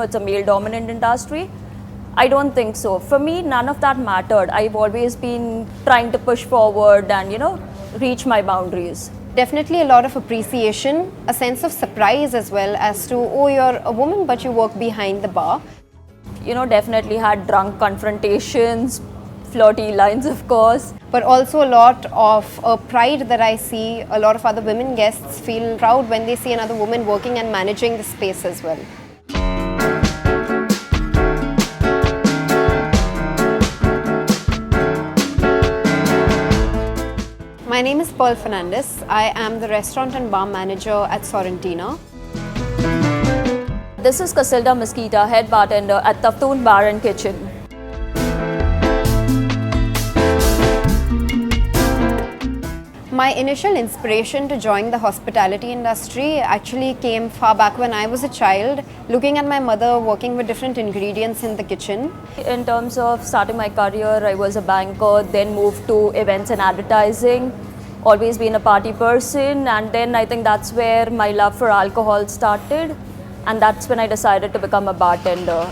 it's a male-dominant industry. I don't think so. For me, none of that mattered. I've always been trying to push forward and, reach my boundaries. Definitely a lot of appreciation, a sense of surprise as well as to, oh, you're a woman but you work behind the bar. Definitely had drunk confrontations, flirty lines, of course. But also a lot of pride that I see. A lot of other women guests feel proud when they see another woman working and managing the space as well. My name is Pearl Fernandez. I am the restaurant and bar manager at Sorrentina. This is Casilda Mesquita, head bartender at Taftoon Bar and Kitchen. My initial inspiration to join the hospitality industry actually came far back when I was a child, looking at my mother working with different ingredients in the kitchen. In terms of starting my career, I was a banker, then moved to events and advertising, always been a party person, and then I think that's where my love for alcohol started, and that's when I decided to become a bartender.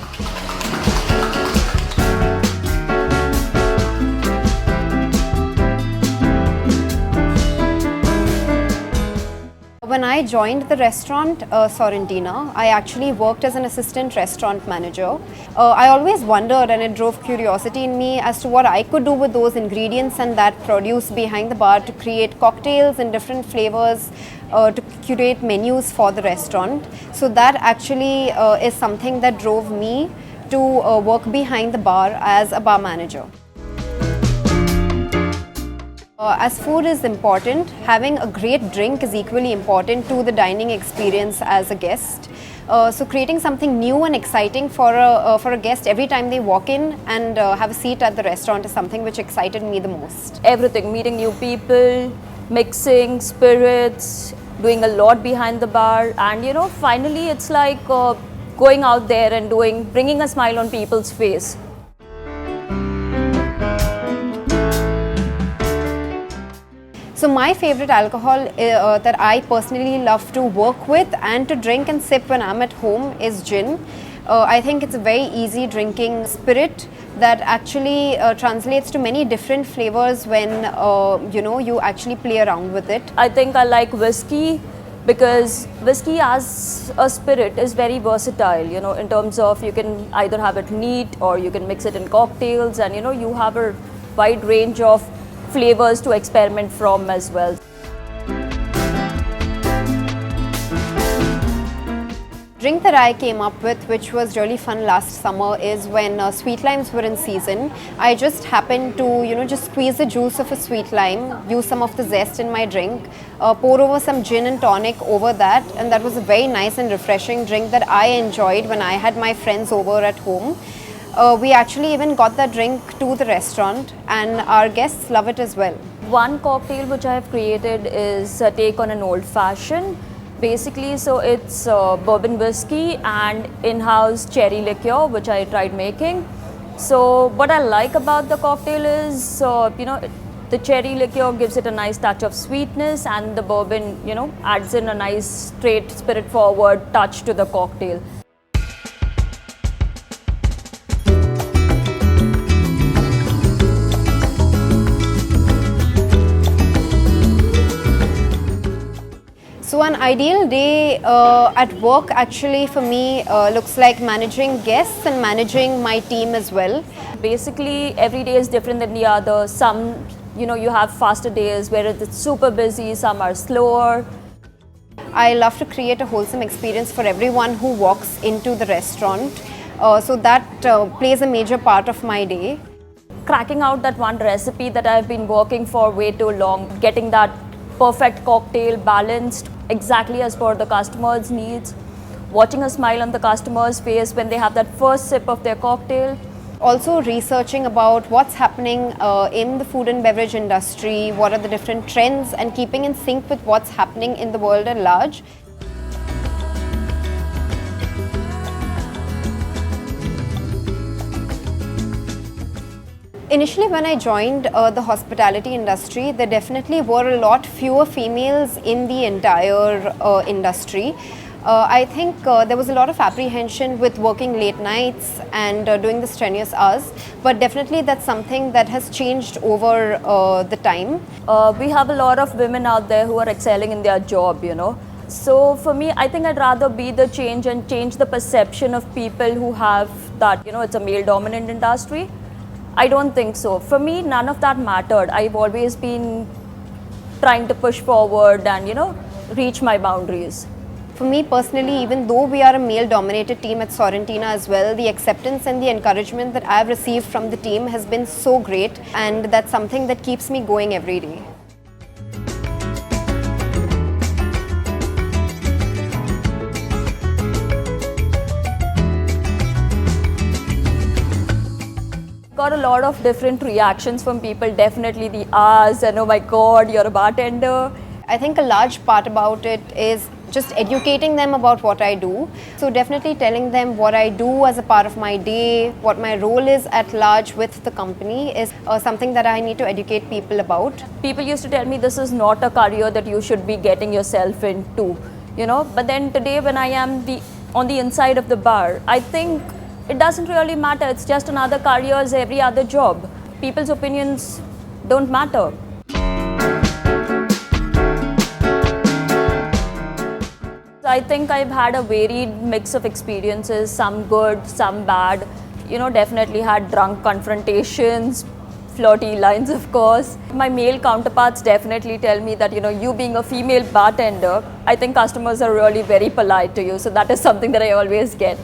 When I joined the restaurant Sorrentina, I actually worked as an assistant restaurant manager. I always wondered, and it drove curiosity in me as to what I could do with those ingredients and that produce behind the bar to create cocktails in different flavors, to curate menus for the restaurant. So that actually is something that drove me to work behind the bar as a bar manager. As food is important, having a great drink is equally important to the dining experience as a guest. So creating something new and exciting for a guest every time they walk in and have a seat at the restaurant is something which excited me the most. Everything, meeting new people, mixing spirits, doing a lot behind the bar, and finally it's like going out there and bringing a smile on people's face. So my favorite alcohol that I personally love to work with and to drink and sip when I'm at home is gin. I think it's a very easy drinking spirit that actually translates to many different flavors when you actually play around with it. I think I like whiskey because whiskey as a spirit is very versatile, in terms of you can either have it neat or you can mix it in cocktails, and you have a wide range of flavors to experiment from as well. Drink that I came up with, which was really fun last summer, is when sweet limes were in season. I just happened to just squeeze the juice of a sweet lime, use some of the zest in my drink, pour over some gin and tonic over that, and that was a very nice and refreshing drink that I enjoyed when I had my friends over at home. We actually even got that drink to the restaurant, and our guests love it as well. One cocktail which I have created is a take on an old fashioned. Basically, so it's bourbon whiskey and in-house cherry liqueur, which I tried making. So what I like about the cocktail is, the cherry liqueur gives it a nice touch of sweetness, and the bourbon, adds in a nice straight spirit forward touch to the cocktail. So an ideal day at work actually for me looks like managing guests and managing my team as well. Basically, every day is different than the other. Some, you have faster days where it's super busy, some are slower. I love to create a wholesome experience for everyone who walks into the restaurant. So that plays a major part of my day. Cracking out that one recipe that I've been working for way too long, getting that perfect cocktail balanced exactly as per the customer's needs, watching a smile on the customer's face when they have that first sip of their cocktail. Also researching about what's happening in the food and beverage industry, what are the different trends, and keeping in sync with what's happening in the world at large. Initially, when I joined the hospitality industry, there definitely were a lot fewer females in the entire industry. I think there was a lot of apprehension with working late nights and doing the strenuous hours, but definitely that's something that has changed over the time. We have a lot of women out there who are excelling in their job, So for me, I think I'd rather be the change and change the perception of people who have that, it's a male dominant industry. I don't think so. For me, none of that mattered. I've always been trying to push forward and, reach my boundaries. For me personally, even though we are a male-dominated team at Sorrentina as well, the acceptance and the encouragement that I've received from the team has been so great, and that's something that keeps me going every day. Got a lot of different reactions from people, definitely the hours and oh my god, you're a bartender. I think a large part about it is just educating them about what I do. So definitely telling them what I do as a part of my day, what my role is at large with the company is something that I need to educate people about. People used to tell me this is not a career that you should be getting yourself into, But then today when I am on the inside of the bar, I think it doesn't really matter. It's just another career as every other job. People's opinions don't matter. I think I've had a varied mix of experiences, some good, some bad. Definitely had drunk confrontations, flirty lines, of course. My male counterparts definitely tell me that, you being a female bartender, I think customers are really very polite to you. So that is something that I always get.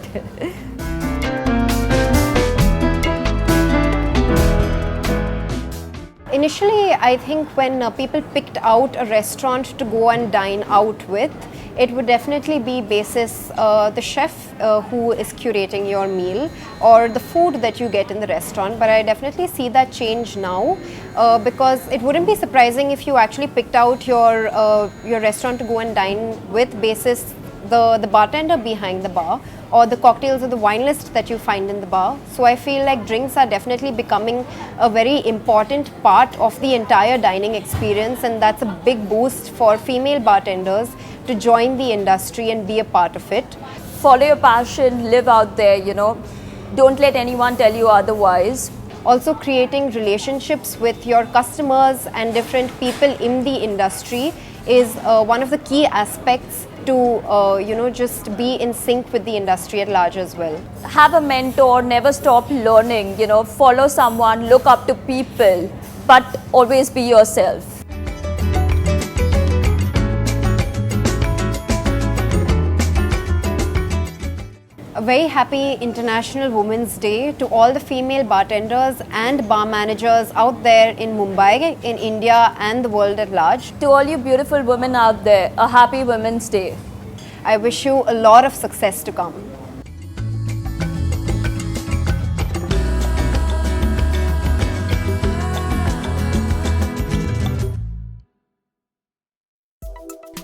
Initially, I think when people picked out a restaurant to go and dine out with, it would definitely be basis the chef who is curating your meal or the food that you get in the restaurant. But I definitely see that change now because it wouldn't be surprising if you actually picked out your restaurant to go and dine with basis the bartender behind the bar or the cocktails or the wine list that you find in the bar. So I feel like drinks are definitely becoming a very important part of the entire dining experience, and that's a big boost for female bartenders to join the industry and be a part of it. Follow your passion, live out there, Don't let anyone tell you otherwise. Also creating relationships with your customers and different people in the industry is one of the key aspects to just be in sync with the industry at large as well. Have a mentor, never stop learning, follow someone, look up to people, but always be yourself. A very happy International Women's Day to all the female bartenders and bar managers out there in Mumbai, in India and the world at large. To all you beautiful women out there, a happy Women's Day. I wish you a lot of success to come.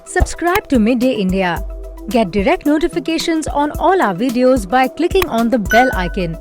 Subscribe to Midday India. Get direct notifications on all our videos by clicking on the bell icon.